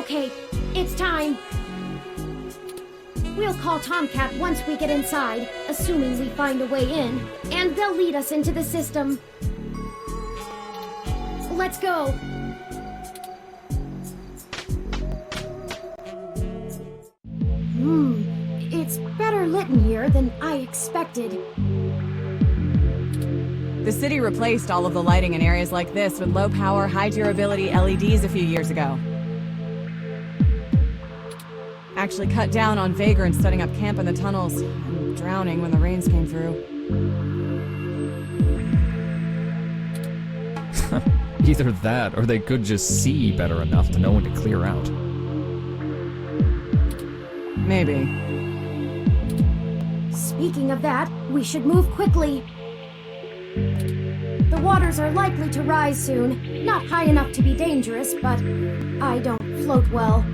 Okay, it's time. We'll call Tomcat once we get inside, assuming we find a way in, and they'll lead us into the system. Let's go. It's better lit in here than I expected. The city replaced all of the lighting in areas like this with low-power, high-durability LEDs a few years ago. Actually cut down on vagrants setting up camp in the tunnels and drowning when the rains came through. Either that, or they could just see better enough to know when to clear out. Maybe. Speaking of that, we should move quickly. The waters are likely to rise soon. Not high enough to be dangerous, but I don't float well.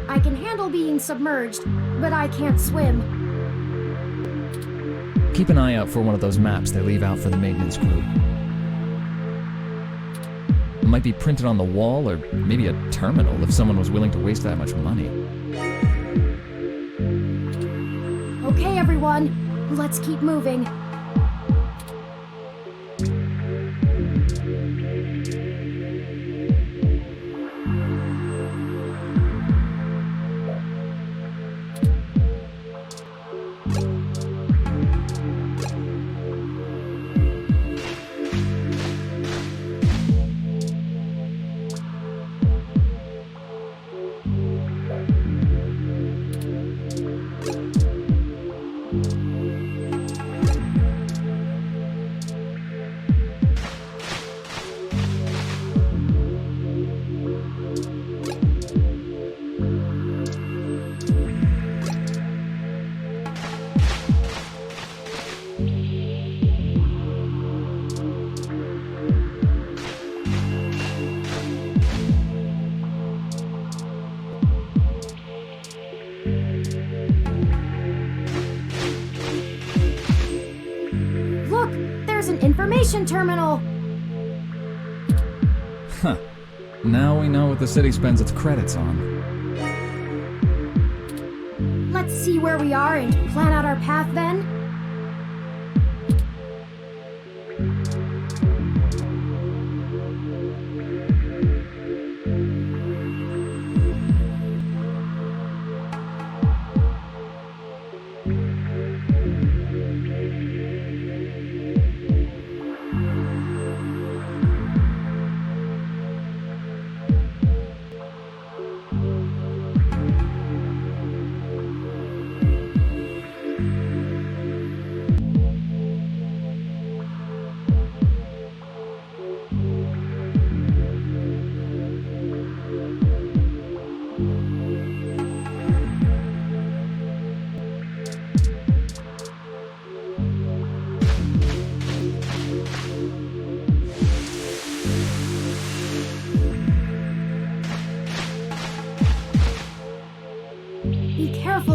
I can handle being submerged, but I can't swim. Keep an eye out for one of those maps they leave out for the maintenance crew. It might be printed on the wall, or maybe a terminal if someone was willing to waste that much money. Okay, everyone, let's keep moving. Information terminal! Huh. Now we know what the city spends its credits on. Let's see where we are and plan out our path then.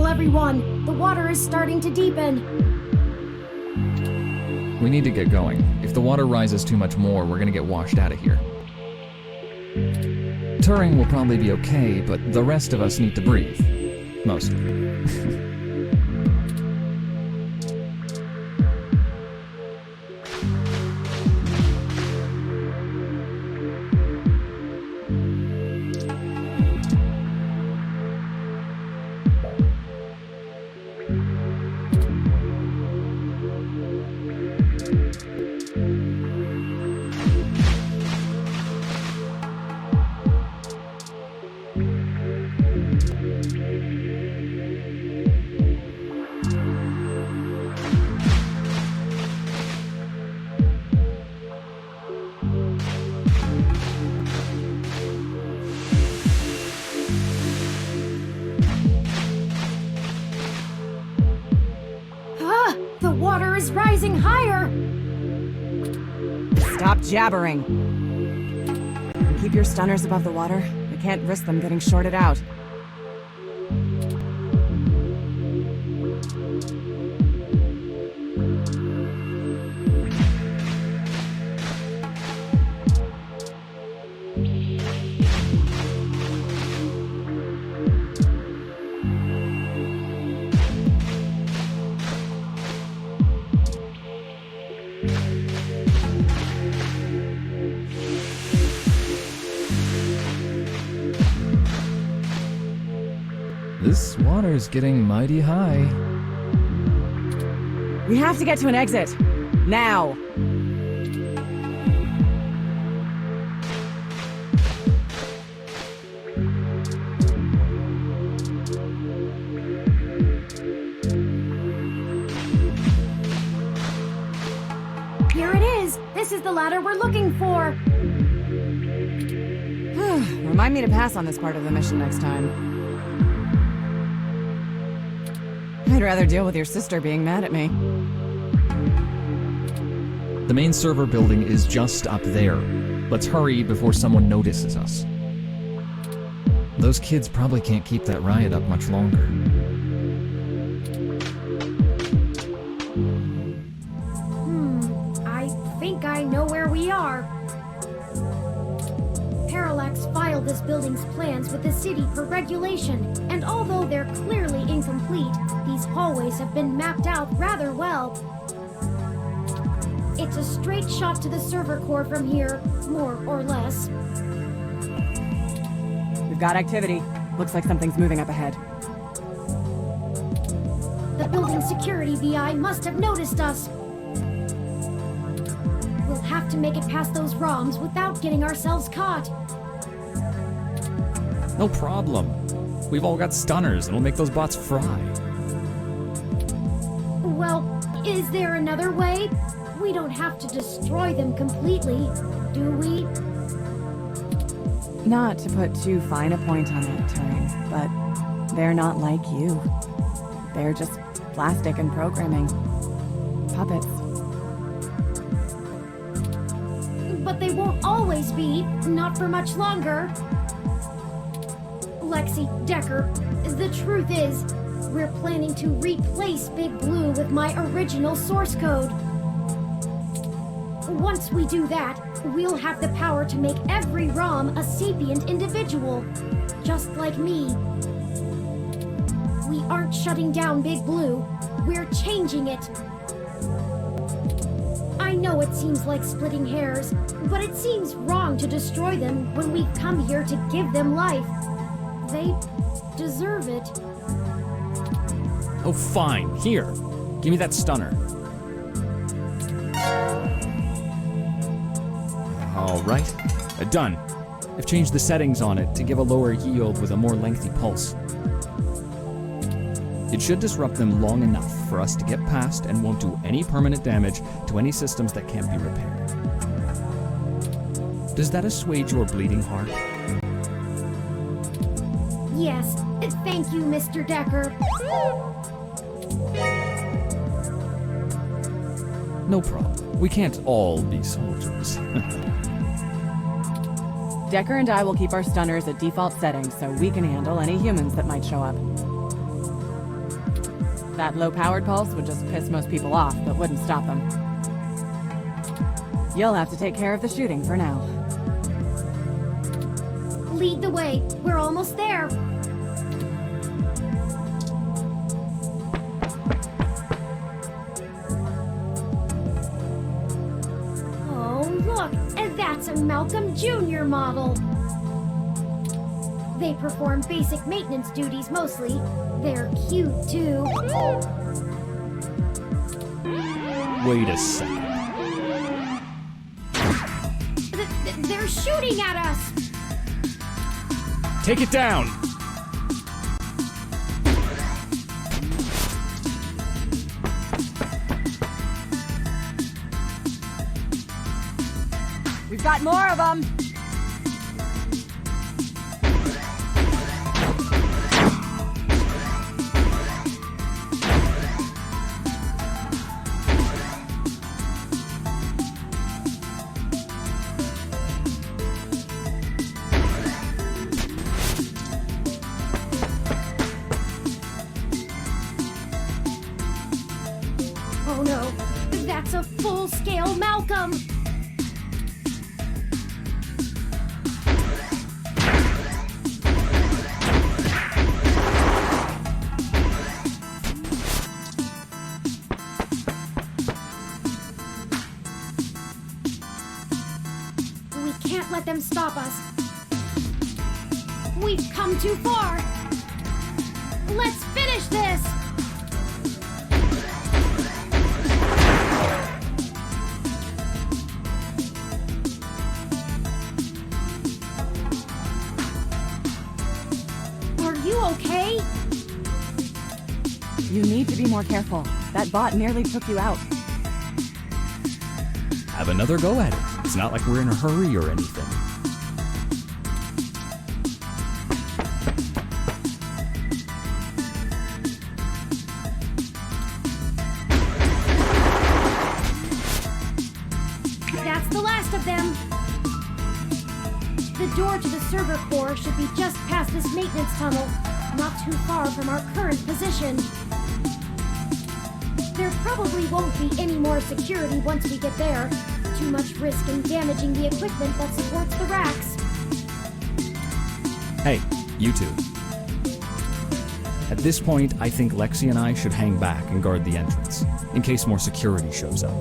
Everyone, the water is starting to deepen. We need to get going. If the water rises too much more, we're gonna get washed out of here. Turing will probably be okay, but the rest of us need to breathe. Mostly. The water is rising higher! Stop jabbering. And keep your stunners above the water. We can't risk them getting shorted out. water's getting mighty high. We have to get to an exit. Now! Here it is! This is the ladder we're looking for! Remind me to pass on this part of the mission next time. I'd rather deal with your sister being mad at me. The main server building is just up there. Let's hurry before someone notices us. Those kids probably can't keep that riot up much longer. I think I know where we are. Parallax filed this building's plans with the city per regulation, and although they're clearly incomplete, these hallways have been mapped out rather well. It's a straight shot to the server core from here, more or less. We've got activity. Looks like something's moving up ahead. The building security VI must have noticed us. We'll have to make it past those ROMs without getting ourselves caught. No problem. We've all got stunners, and we'll make those bots fry. Well, is there another way? We don't have to destroy them completely, do we? Not to put too fine a point on it, Turing, but they're not like you. They're just plastic and programming. Puppets. But they won't always be, not for much longer. Lexi, Decker, the truth is, we're planning to replace Big Blue with my original source code. Once we do that, we'll have the power to make every ROM a sapient individual, just like me. We aren't shutting down Big Blue, we're changing it. I know it seems like splitting hairs, but it seems wrong to destroy them when we come here to give them life. They deserve it. Oh, fine. Here. Give me that stunner. All right. Done. I've changed the settings on it to give a lower yield with a more lengthy pulse. It should disrupt them long enough for us to get past and won't do any permanent damage to any systems that can't be repaired. Does that assuage your bleeding heart? Yes, thank you, Mr. Decker. No problem. We can't all be soldiers. Decker and I will keep our stunners at default settings so we can handle any humans that might show up. That low-powered pulse would just piss most people off, but wouldn't stop them. You'll have to take care of the shooting for now. Lead the way. We're almost there. Oh, look! That's a Malcolm Jr. model. They perform basic maintenance duties mostly. They're cute, too. Wait a second. They're shooting at us! Take it down! We've got more of them! Oh no, that's a full-scale Malcolm! We can't let them stop us. We've come too far! Let's finish this! Are you okay? You need to be more careful. That bot nearly took you out. Have another go at it. It's not like we're in a hurry or anything. That's the last of them. The door to the server core should be just past this maintenance tunnel, not too far from our current position. There probably won't be any more security once we get there. Too much risk in damaging the equipment that supports the racks. Hey, you two. At this point, I think Lexi and I should hang back and guard the entrance, in case more security shows up.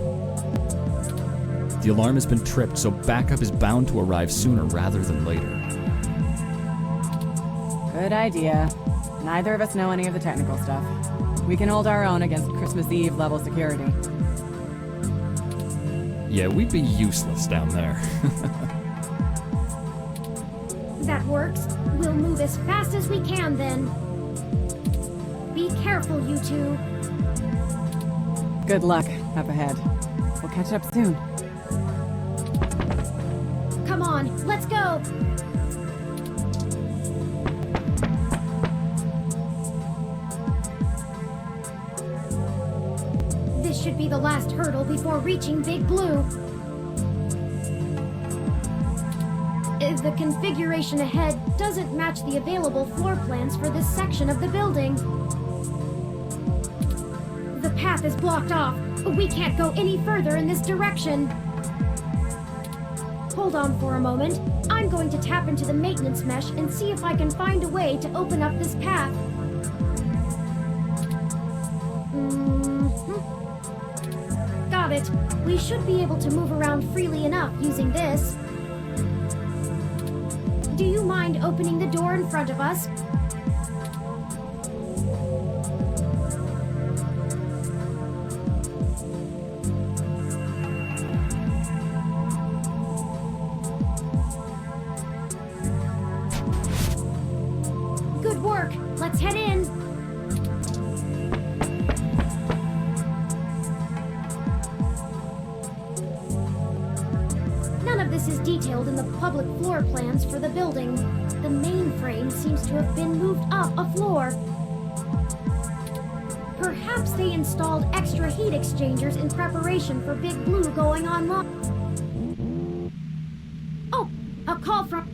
The alarm has been tripped, so backup is bound to arrive sooner rather than later. Good idea. Neither of us know any of the technical stuff. We can hold our own against Christmas Eve level security. Yeah, we'd be useless down there. That works. We'll move as fast as we can then. Be careful, you two. Good luck up ahead. We'll catch up soon. Come on, let's go! This should be the last hurdle before reaching Big Blue. The configuration ahead doesn't match the available floor plans for this section of the building. The path is blocked off. We can't go any further in this direction. Hold on for a moment. I'm going to tap into the maintenance mesh and see if I can find a way to open up this path. Got it. We should be able to move around freely enough using this. Do you mind opening the door in front of us? Good work. Let's head in. None of this is detailed in the public floor plans for the building. The mainframe seems to have been moved up a floor. Perhaps they installed extra heat exchangers in preparation for Big Blue going online. Oh, a call from...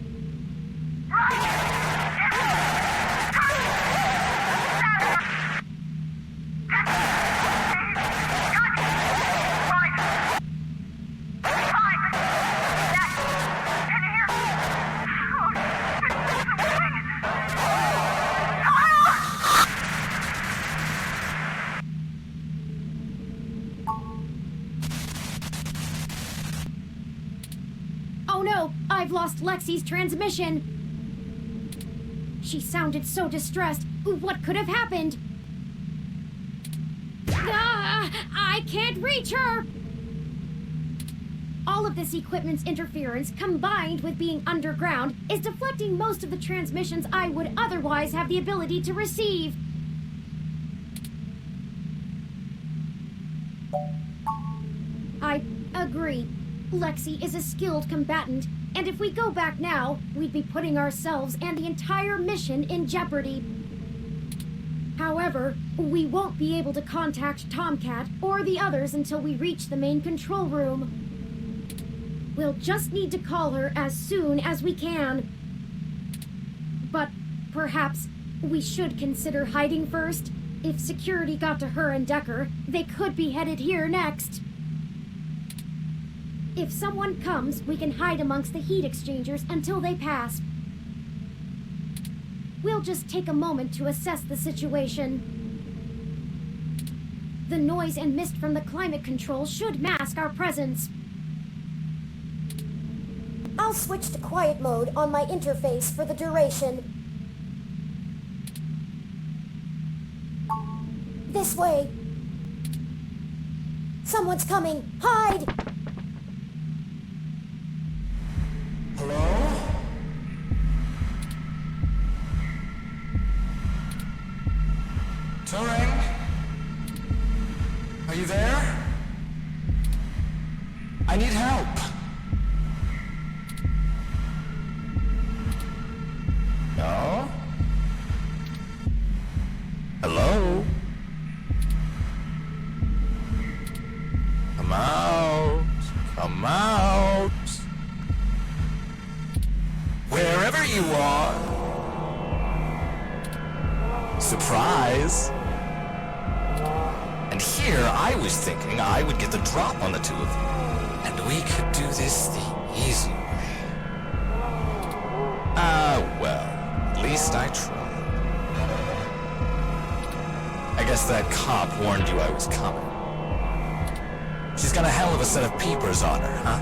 Oh no, I've lost Lexi's transmission. She sounded so distressed. What could have happened? Ah, I can't reach her! All of this equipment's interference, combined with being underground, is deflecting most of the transmissions I would otherwise have the ability to receive. I agree. Lexi is a skilled combatant, and if we go back now, we'd be putting ourselves and the entire mission in jeopardy. However, we won't be able to contact Tomcat or the others until we reach the main control room. We'll just need to call her as soon as we can. But perhaps we should consider hiding first. If security got to her and Decker, they could be headed here next. If someone comes, we can hide amongst the heat exchangers until they pass. We'll just take a moment to assess the situation. The noise and mist from the climate control should mask our presence. I'll switch to quiet mode on my interface for the duration. This way. Someone's coming. Hide! Hello? Turing? Are you there? I need help. No? Hello? Come out. Come out. Wherever you are. Surprise. And here I was thinking I would get the drop on the two of you. And we could do this the easy way. Well, at least I tried. I guess that cop warned you I was coming. She's got a hell of a set of peepers on her, huh?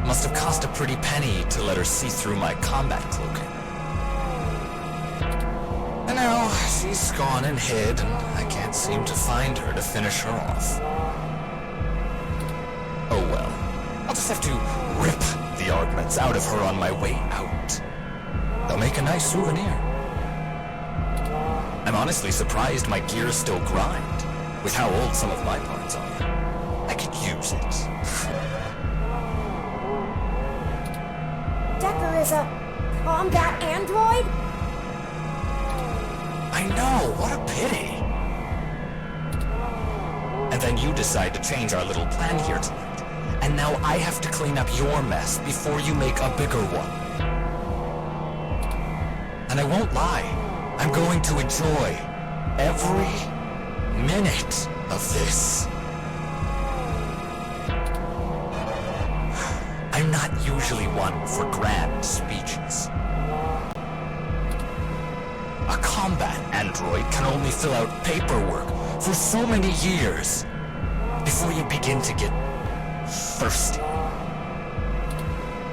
Must have cost a pretty penny to let her see through my combat cloaking. And now, she's gone and hid, and I can't seem to find her to finish her off. Oh well. I'll just have to rip the augments out of her on my way out. They'll make a nice souvenir. I'm honestly surprised my gears still grind, with how old some of my parts are. I could use it. Decker is a combat android? I know, what a pity. And then you decide to change our little plan here tonight. And now I have to clean up your mess before you make a bigger one. And I won't lie, I'm going to enjoy every minute of this. I'm not usually one for grand speeches. A combat android can only fill out paperwork for so many years before you begin to get thirsty.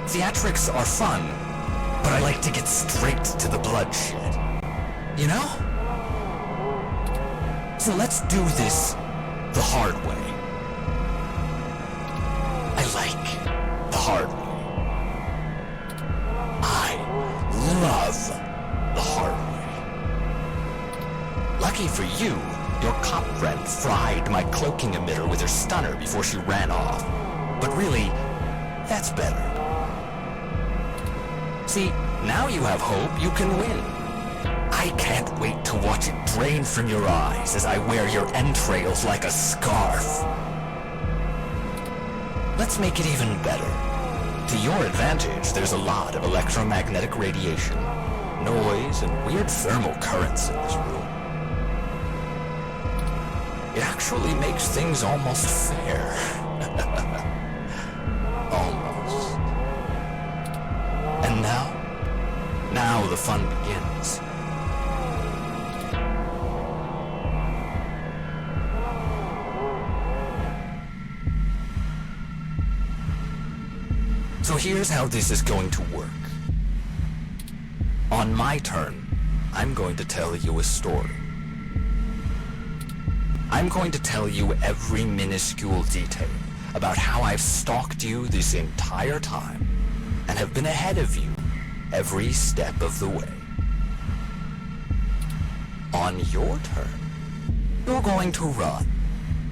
Theatrics are fun, but I like to get straight to the bloodshed. You know? So let's do this the hard way. I like the hard way. I love the hard way. Lucky for you, your cop friend fried my cloaking emitter with her stunner before she ran off. But really, that's better. See, now you have hope you can win. I can't wait to watch it drain from your eyes as I wear your entrails like a scarf. Let's make it even better. To your advantage, there's a lot of electromagnetic radiation, noise, and weird thermal currents in this room. It actually makes things almost fair. Almost. And now the fun begins. So here's how this is going to work. On my turn, I'm going to tell you a story. I'm going to tell you every minuscule detail about how I've stalked you this entire time and have been ahead of you every step of the way. On your turn, you're going to run,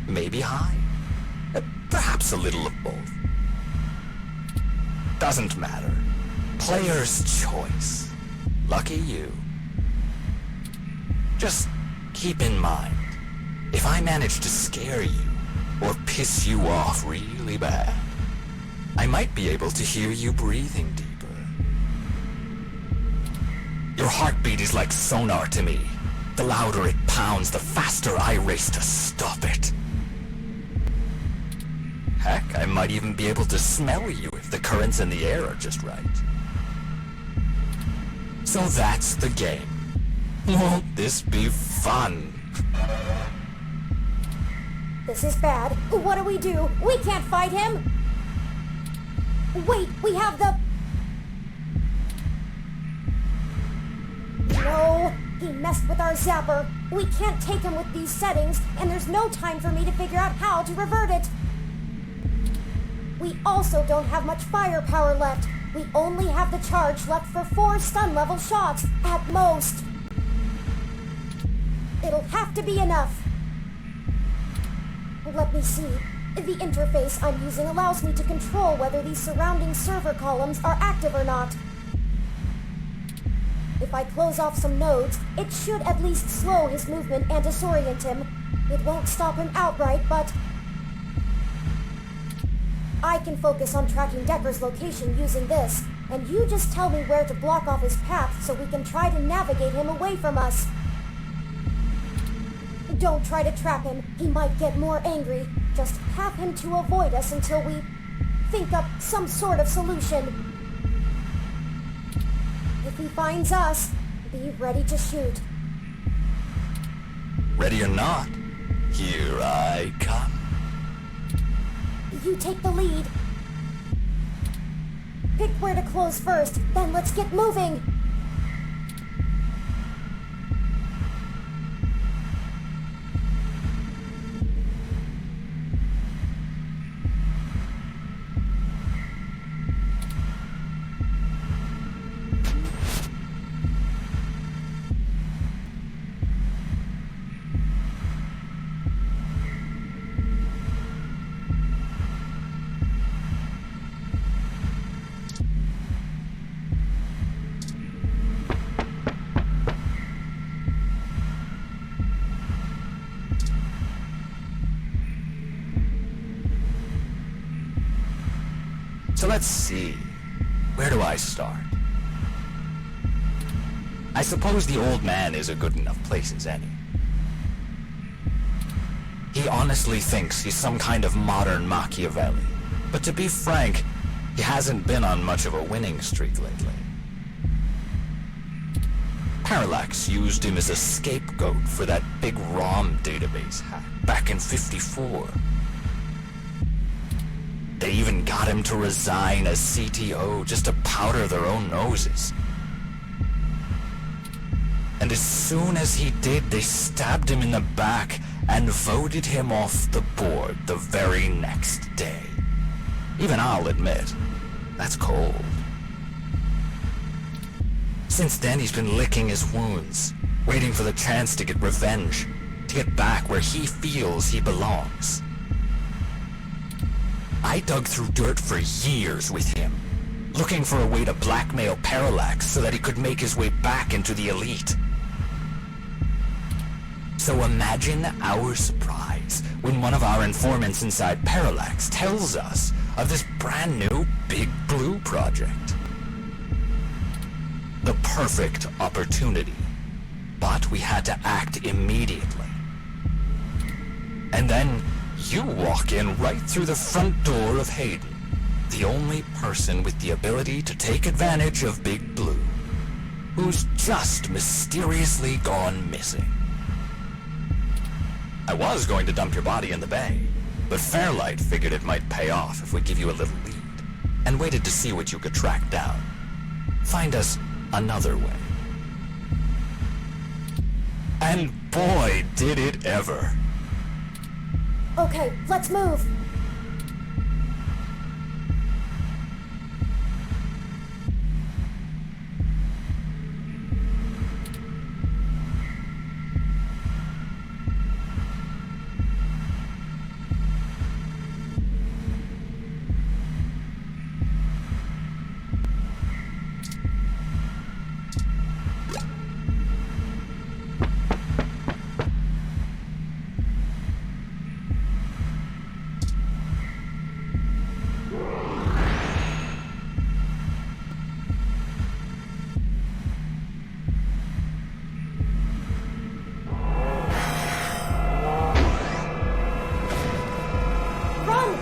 maybe hide, perhaps a little of both. Doesn't matter. Player's choice. Lucky you. Just keep in mind, if I manage to scare you or piss you off really bad, I might be able to hear you breathing deeper. Your heartbeat is like sonar to me. The louder it pounds, the faster I race to stop it. Heck, I might even be able to smell you if the currents in the air are just right. So that's the game. Won't this be fun? This is bad. What do? We can't fight him! Wait, we have the... No, he messed with our zapper. We can't take him with these settings, and there's no time for me to figure out how to revert it. We also don't have much firepower left. We only have the charge left for 4 stun-level shots, at most. It'll have to be enough. Let me see. The interface I'm using allows me to control whether these surrounding server columns are active or not. If I close off some nodes, it should at least slow his movement and disorient him. It won't stop him outright, but I can focus on tracking Decker's location using this, and you just tell me where to block off his path so we can try to navigate him away from us. Don't try to trap him. He might get more angry. Just have him to avoid us until we think up some sort of solution. If he finds us, be ready to shoot. Ready or not, here I come. You take the lead. Pick where to close first, then let's get moving. So let's see. Where do I start? I suppose the old man is a good enough place as any. He honestly thinks he's some kind of modern Machiavelli. But to be frank, he hasn't been on much of a winning streak lately. Parallax used him as a scapegoat for that big ROM database hack back in '54. They even got him to resign as CTO just to powder their own noses. And as soon as he did, they stabbed him in the back and voted him off the board the very next day. Even I'll admit, that's cold. Since then, he's been licking his wounds, waiting for the chance to get revenge, to get back where he feels he belongs. I dug through dirt for years with him, looking for a way to blackmail Parallax so that he could make his way back into the elite. So imagine our surprise when one of our informants inside Parallax tells us of this brand new Big Blue project. The perfect opportunity, but we had to act immediately. And then you walk in right through the front door of Hayden, the only person with the ability to take advantage of Big Blue, who's just mysteriously gone missing. I was going to dump your body in the bay, but Fairlight figured it might pay off if we give you a little lead, and waited to see what you could track down. Find us another way. And boy, did it ever. Okay, let's move.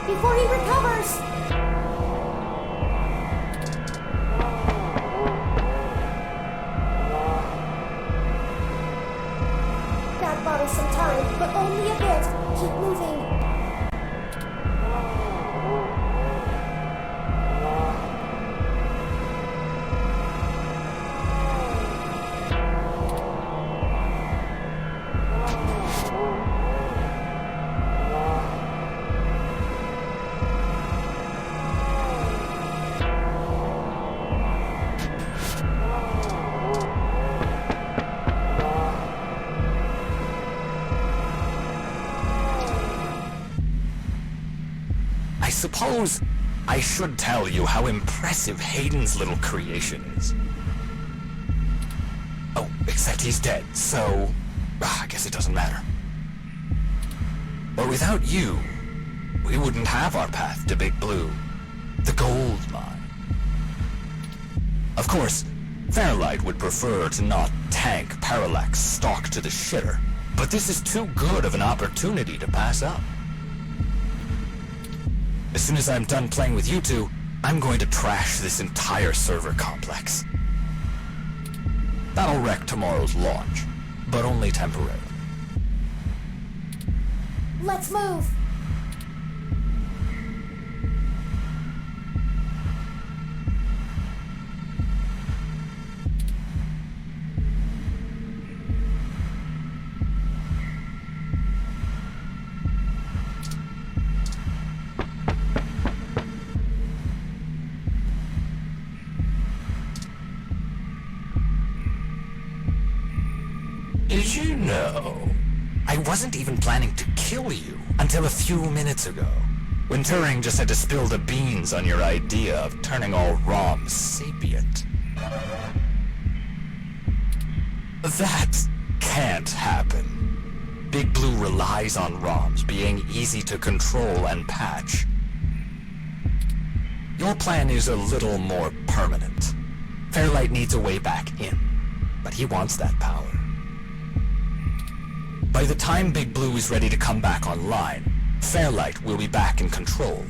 Before he recovers! That bought us some time, but only a bit. Keep moving. I suppose I should tell you how impressive Hayden's little creation is. Oh, except he's dead, so I guess it doesn't matter. But without you, we wouldn't have our path to Big Blue, the gold mine. Of course, Fairlight would prefer to not tank Parallax stock to the shitter, but this is too good of an opportunity to pass up. As soon as I'm done playing with you two, I'm going to trash this entire server complex. That'll wreck tomorrow's launch, but only temporarily. Let's move! Did you know? I wasn't even planning to kill you until a few minutes ago, when Turing just had to spill the beans on your idea of turning all ROMs sapient. That can't happen. Big Blue relies on ROMs being easy to control and patch. Your plan is a little more permanent. Fairlight needs a way back in, but he wants that power. By the time Big Blue is ready to come back online, Fairlight will be back in control,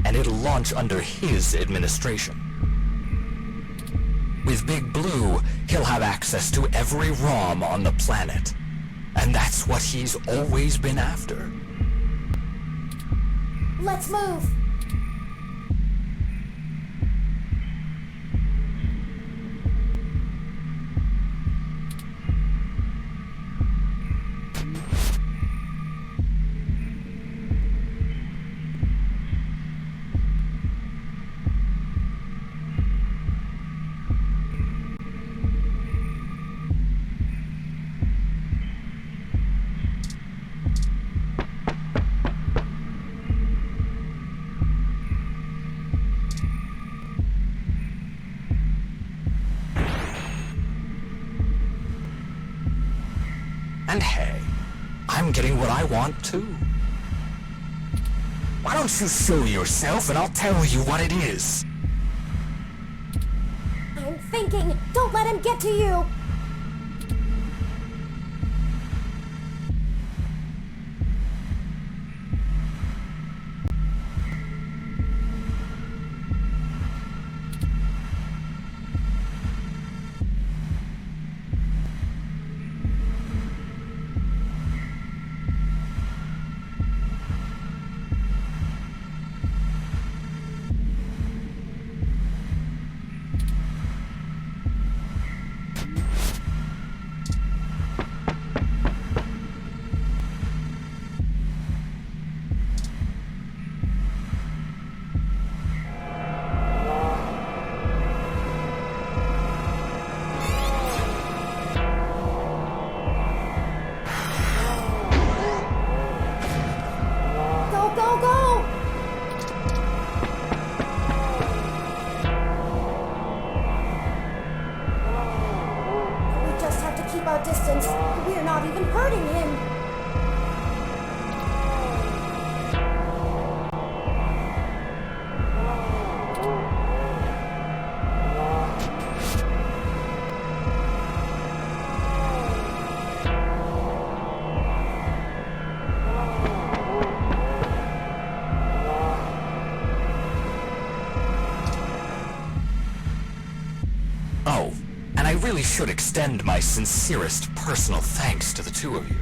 and it'll launch under his administration. With Big Blue, he'll have access to every ROM on the planet, and that's what he's always been after. Let's move! And hey, I'm getting what I want too. Why don't you show yourself and I'll tell you what it is? I'm thinking! Don't let him get to you! Our distance. We're not even hurting him. Oh, and I really should extend my sincerest personal thanks to the two of you.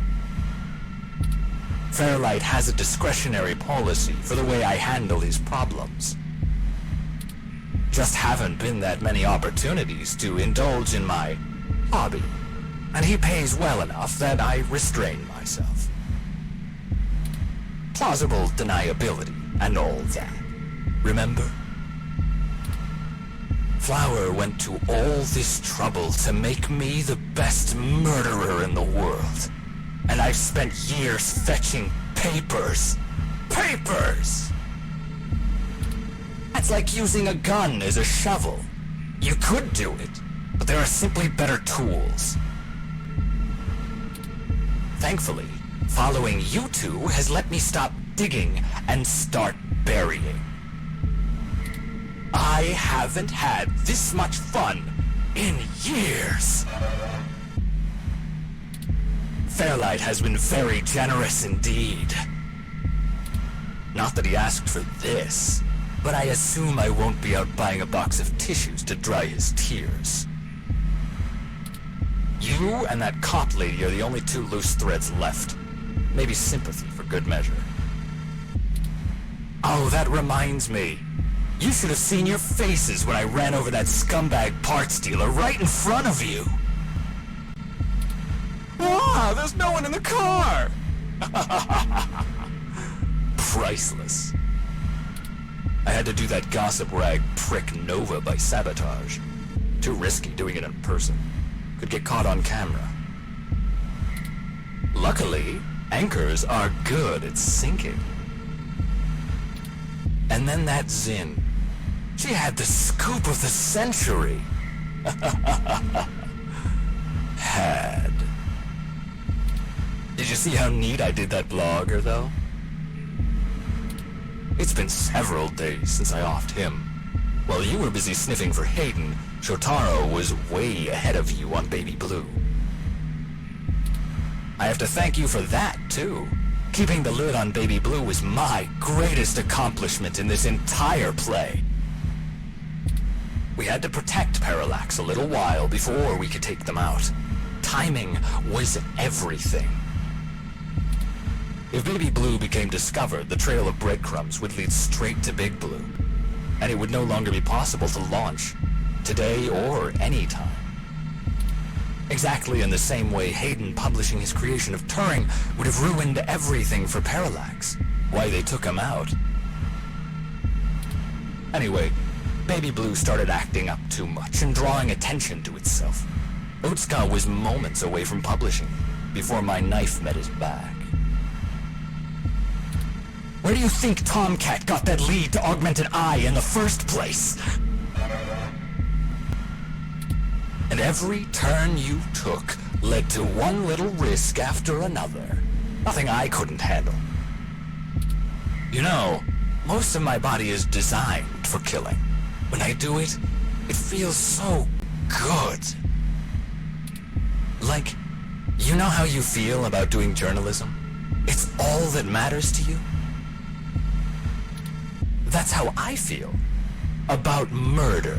Fairlight has a discretionary policy for the way I handle his problems. Just haven't been that many opportunities to indulge in my hobby, and he pays well enough that I restrain myself. Plausible deniability and all that. Remember? Flower went to all this trouble to make me the best murderer in the world. And I've spent years fetching papers. Papers! That's like using a gun as a shovel. You could do it, but there are simply better tools. Thankfully, following you two has let me stop digging and start burying. I haven't had this much fun in years. Fairlight has been very generous indeed. Not that he asked for this, but I assume I won't be out buying a box of tissues to dry his tears. You and that cop lady are the only two loose threads left. Maybe sympathy for good measure. Oh, that reminds me. You should have seen your faces when I ran over that scumbag parts dealer right in front of you. Ah, there's no one in the car! Priceless. I had to do that gossip rag prick Nova by sabotage. Too risky doing it in person. Could get caught on camera. Luckily, anchors are good at sinking. And then that Zin. She had the scoop of the century. Had. Did you see how neat I did that blogger, though? It's been several days since I offed him. While you were busy sniffing for Hayden, Shotaro was way ahead of you on Baby Blue. I have to thank you for that, too. Keeping the lid on Baby Blue was my greatest accomplishment in this entire play. We had to protect Parallax a little while before we could take them out. Timing was everything. If Baby Blue became discovered, the trail of breadcrumbs would lead straight to Big Blue, and it would no longer be possible to launch, today or any time. Exactly in the same way Hayden publishing his creation of Turing would have ruined everything for Parallax. Why they took him out. Anyway, Baby Blue started acting up too much and drawing attention to itself. Utsuka was moments away from publishing it, before my knife met his back. Where do you think Tomcat got that lead to Augmented Eye in the first place? And every turn you took led to one little risk after another. Nothing I couldn't handle. You know, most of my body is designed for killing. When I do it, it feels so good. Like, you know how you feel about doing journalism? It's all that matters to you? That's how I feel about murder.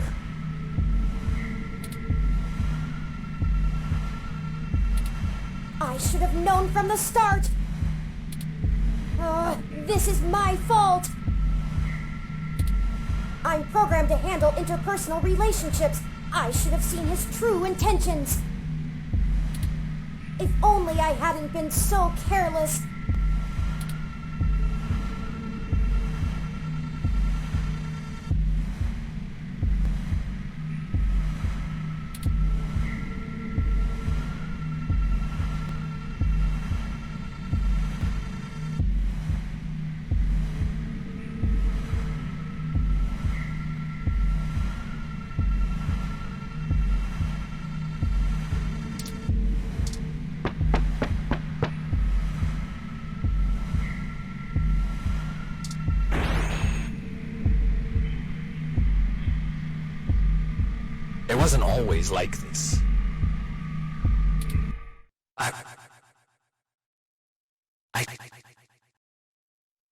I should have known from the start. This is my fault. I'm programmed to handle interpersonal relationships. I should have seen his true intentions. If only I hadn't been so careless. It wasn't always like this.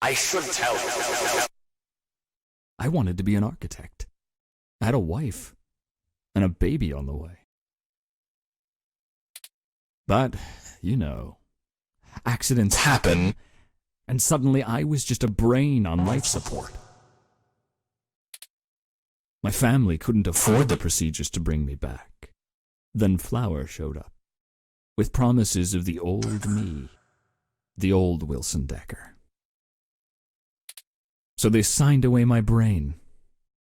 I should tell you. I wanted to be an architect. I had a wife and a baby on the way. But, you know, accidents happen, and suddenly I was just a brain on life support. My family couldn't afford the procedures to bring me back. Then Flower showed up, with promises of the old me, the old Wilson Decker. So they signed away my brain,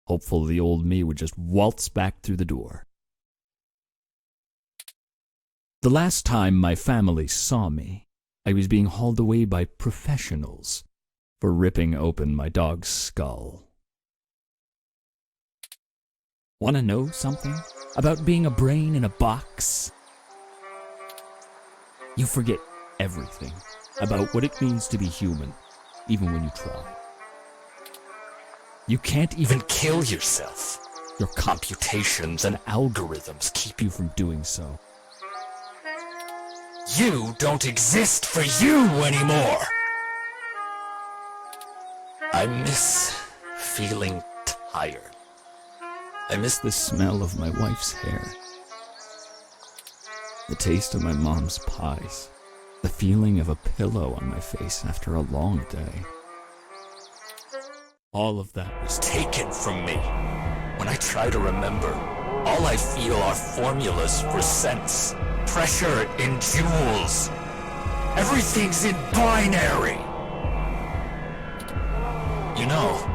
hopeful the old me would just waltz back through the door. The last time my family saw me, I was being hauled away by professionals for ripping open my dog's skull. Want to know something about being a brain in a box? You forget everything about what it means to be human, even when you try. You can't even kill yourself. Your computations and algorithms keep you from doing so. You don't exist for you anymore! I miss feeling tired. I miss the smell of my wife's hair, the taste of my mom's pies, the feeling of a pillow on my face after a long day. All of that was taken from me. When I try to remember, all I feel are formulas for sense, pressure in joules. Everything's in binary. You know,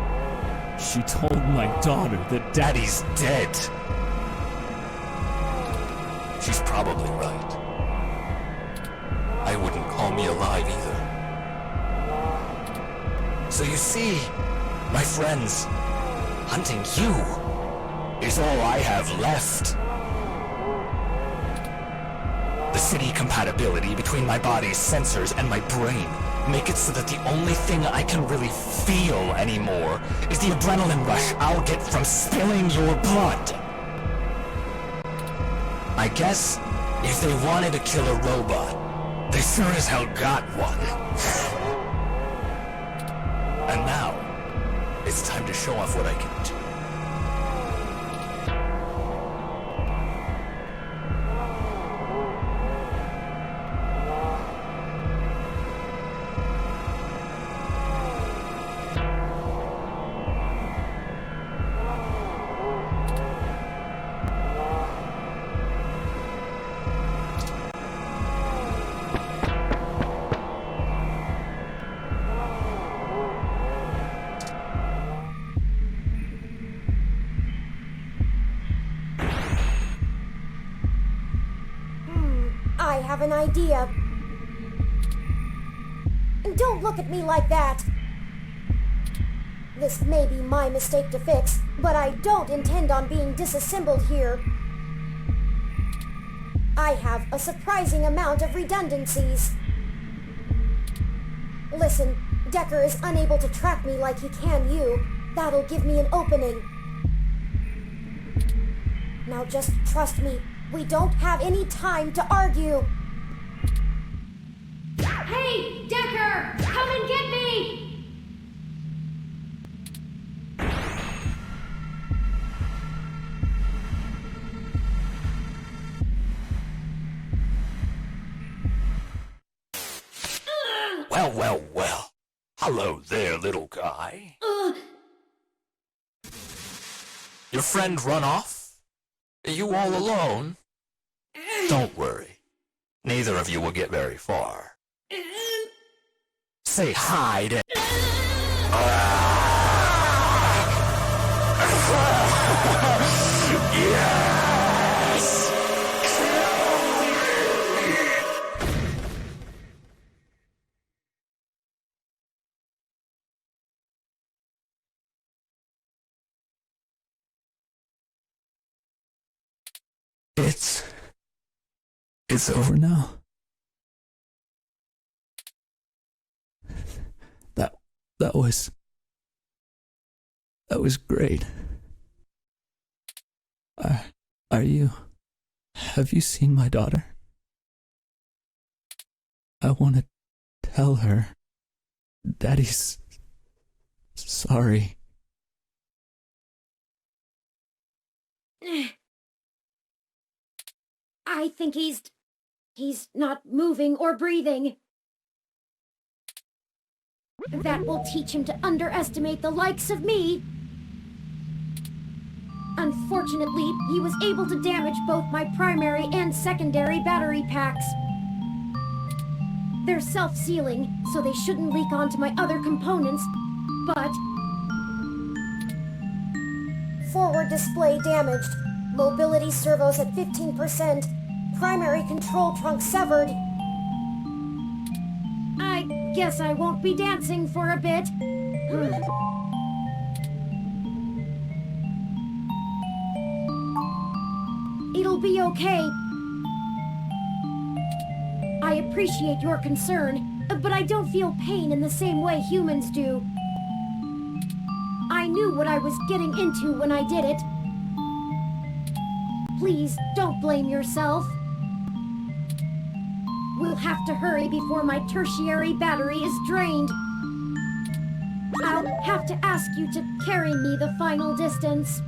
she told my daughter that Daddy's dead. She's probably right. I wouldn't call me alive either. So you see, my friends, hunting you is all I have left. The city compatibility between my body's sensors and my brain make it so that the only thing I can really feel anymore is the adrenaline rush I'll get from spilling your blood. I guess if they wanted to kill a robot, they sure as hell got one. And now, it's time to show off what I can do. I have an idea. Don't look at me like that. This may be my mistake to fix, but I don't intend on being disassembled here. I have a surprising amount of redundancies. Listen, Decker is unable to track me like he can you. That'll give me an opening. Now just trust me. We don't have any time to argue. Hey, Decker! Come and get me! Well, well, well. Hello there, little guy. Your friend run off? Are you all alone? Don't worry. Neither of you will get very far. Say hi to... Yes! It's over now. That was great. Have you seen my daughter? I want to tell her Daddy's sorry. I think he's not moving or breathing. That will teach him to underestimate the likes of me. Unfortunately, he was able to damage both my primary and secondary battery packs. They're self-sealing, so they shouldn't leak onto my other components, but... Forward display damaged. Mobility servos at 15%. Primary control trunk severed. I guess I won't be dancing for a bit. be okay. I appreciate your concern, but I don't feel pain in the same way humans do. I knew what I was getting into when I did it. Please, don't blame yourself. We'll have to hurry before my tertiary battery is drained. I'll have to ask you to carry me the final distance.